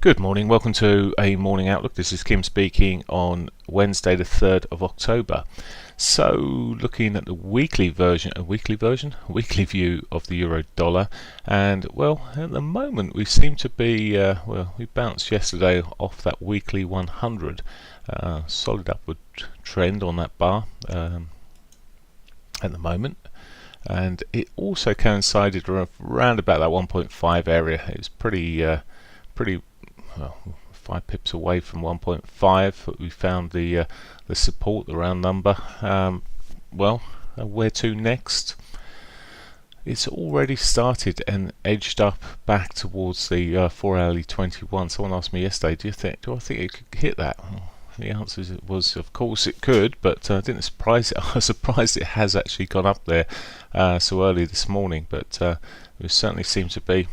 Good morning, welcome to a morning outlook. This is Kim speaking on Wednesday the 3rd of October. So looking at the weekly view of the euro dollar, and well, at the moment we seem to be we bounced yesterday off that weekly 100, solid upward trend on that bar at the moment, and it also coincided around about that 1.5 area. It was pretty well, 5 pips away from 1.5, but we found the support, the round number. Where to next? It's already started and edged up back towards the 4 hourly 21. Someone asked me yesterday, do I think it could hit that? The answer was, of course it could, but didn't surprise it. I was surprised it has actually gone up there so early this morning, but it certainly seems to be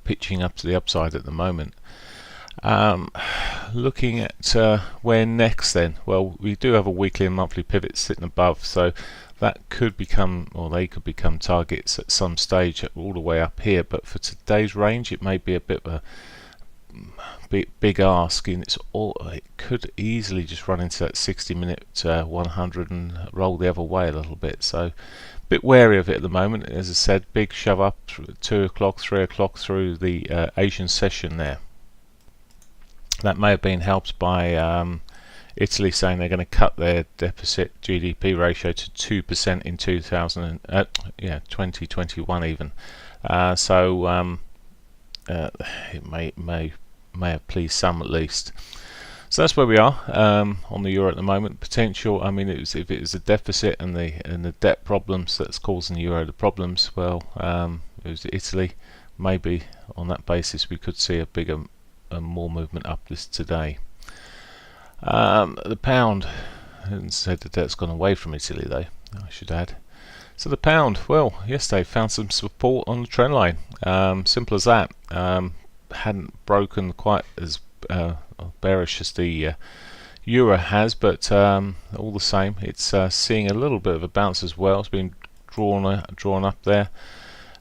pitching up to the upside at the moment. Looking at where next then, well, we do have a weekly and monthly pivot sitting above, so that could become, or they could become, targets at some stage all the way up here, but for today's range it may be a bit of a big ask, and it could easily just run into that 60-minute 100 and roll the other way a little bit, so bit wary of it at the moment. As I said, big shove up 2 o'clock, 3 o'clock through the Asian session there. That may have been helped by Italy saying they're going to cut their deficit GDP ratio to 2% in 2021 even. It may have pleased some at least. So that's where we are on the euro at the moment. Potential, I mean, if it was a deficit and the debt problems that's causing the euro the problems, well, it was Italy. Maybe on that basis we could see a more movement up this today. The pound, I haven't said the debt's gone away from Italy though, I should add. So the pound, well, yesterday found some support on the trend line. Simple as that. Hadn't broken quite as bearish as the euro has, but all the same, it's seeing a little bit of a bounce as well. It's been drawn up there.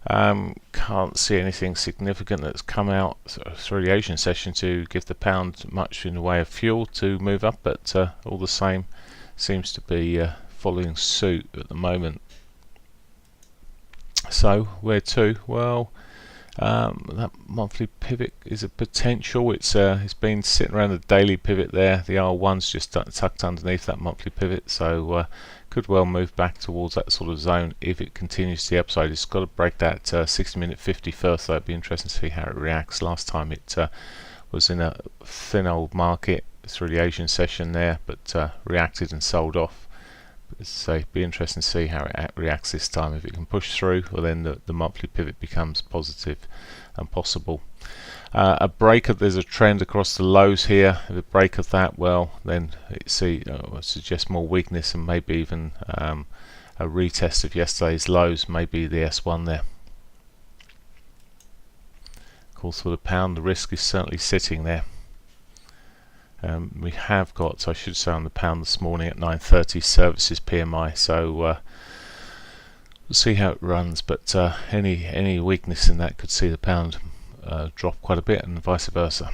Can't see anything significant that's come out through the Asian session to give the pound much in the way of fuel to move up, but all the same, seems to be following suit at the moment. So where to? Well, that monthly pivot is a potential. It's been sitting around the daily pivot there. The R1's just tucked underneath that monthly pivot, so could well move back towards that sort of zone if it continues to the upside. It's got to break that 60-minute 50 first, though. It'd be interesting to see how it reacts. Last time it was in a thin old market through the Asian session there, but reacted and sold off. So it'd be interesting to see how it reacts this time. If it can push through, well, then the monthly pivot becomes positive and possible. A break of, there's a trend across the lows here. If a break of that, well, then it suggests more weakness and maybe even a retest of yesterday's lows, maybe the S1 there. Of course, for the pound, the risk is certainly sitting there. We have got, I should say, on the pound this morning at 9:30 services PMI, so we'll see how it runs, but any weakness in that could see the pound drop quite a bit, and vice versa.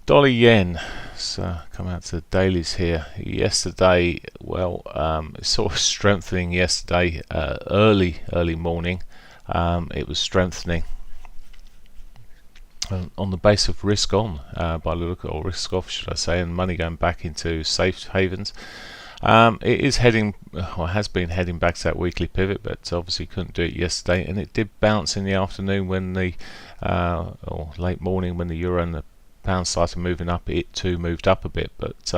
Dollar yen, so come out to the dailies here. Yesterday, well, it's sort of strengthening yesterday, early morning. It was strengthening on the base of risk on, by look, or risk off should I say, and money going back into safe havens. It is heading, or has been heading back to that weekly pivot, but obviously couldn't do it yesterday, and it did bounce in the afternoon when the or late morning when the euro and the pound started moving up. It too moved up a bit, but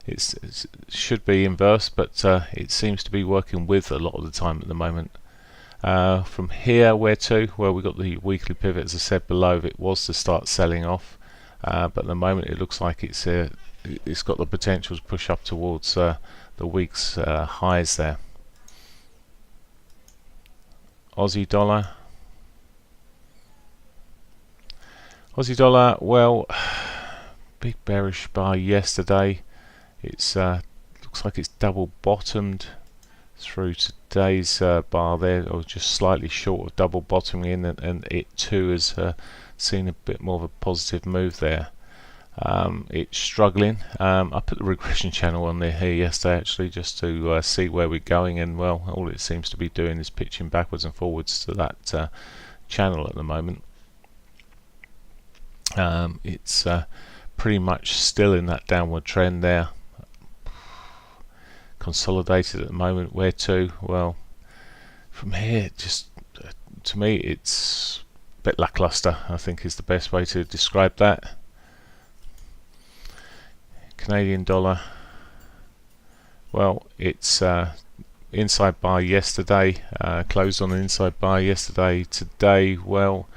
it should be inverse, but it seems to be working with a lot of the time at the moment. From here, where to? Well, we got the weekly pivot, as I said below. It was to start selling off, but at the moment it looks like it's got the potential to push up towards the week's highs there. Aussie dollar. Well, big bearish bar yesterday. It's looks like it's double bottomed through today's bar there, or just slightly short of double bottoming in, and it too has seen a bit more of a positive move there. It's struggling. I put the regression channel on there here yesterday actually, just to see where we're going, and well, all it seems to be doing is pitching backwards and forwards to that channel at the moment. It's pretty much still in that downward trend there, consolidated at the moment. Where to? Well, from here, just to me it's a bit lackluster, I think is the best way to describe that. Canadian dollar, well, it's inside buy yesterday, closed on an inside buy yesterday. Today, well,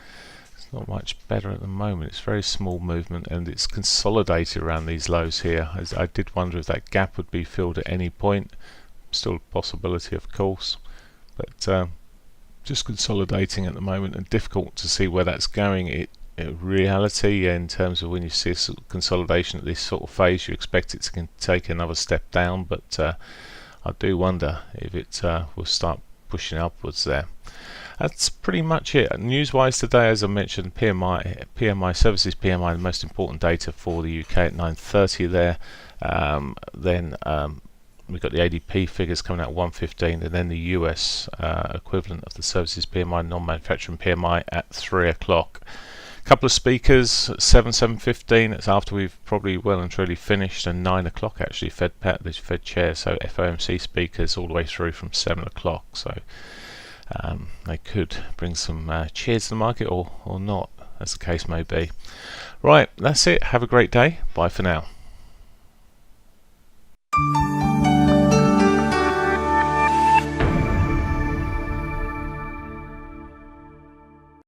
it's not much better at the moment. It's very small movement, and it's consolidated around these lows here. As I did wonder if that gap would be filled at any point. Still a possibility, of course, but just consolidating at the moment, and difficult to see where that's going. In reality, in terms of when you see a sort of consolidation at this sort of phase, you expect it to take another step down, but I do wonder if it will start pushing upwards there. That's pretty much it. News-wise today, as I mentioned, PMI services PMI, the most important data for the UK at 9:30 there. Then we've got the ADP figures coming out at 1:15, and then the US equivalent of the services PMI, non-manufacturing PMI, at 3 o'clock. Couple of speakers, 7:15. It's after we've probably well and truly finished, and 9 o'clock actually. The Fed chair, so FOMC speakers all the way through from 7 o'clock. So they could bring some cheers to the market, or not, as the case may be. Right, that's it. Have a great day. Bye for now.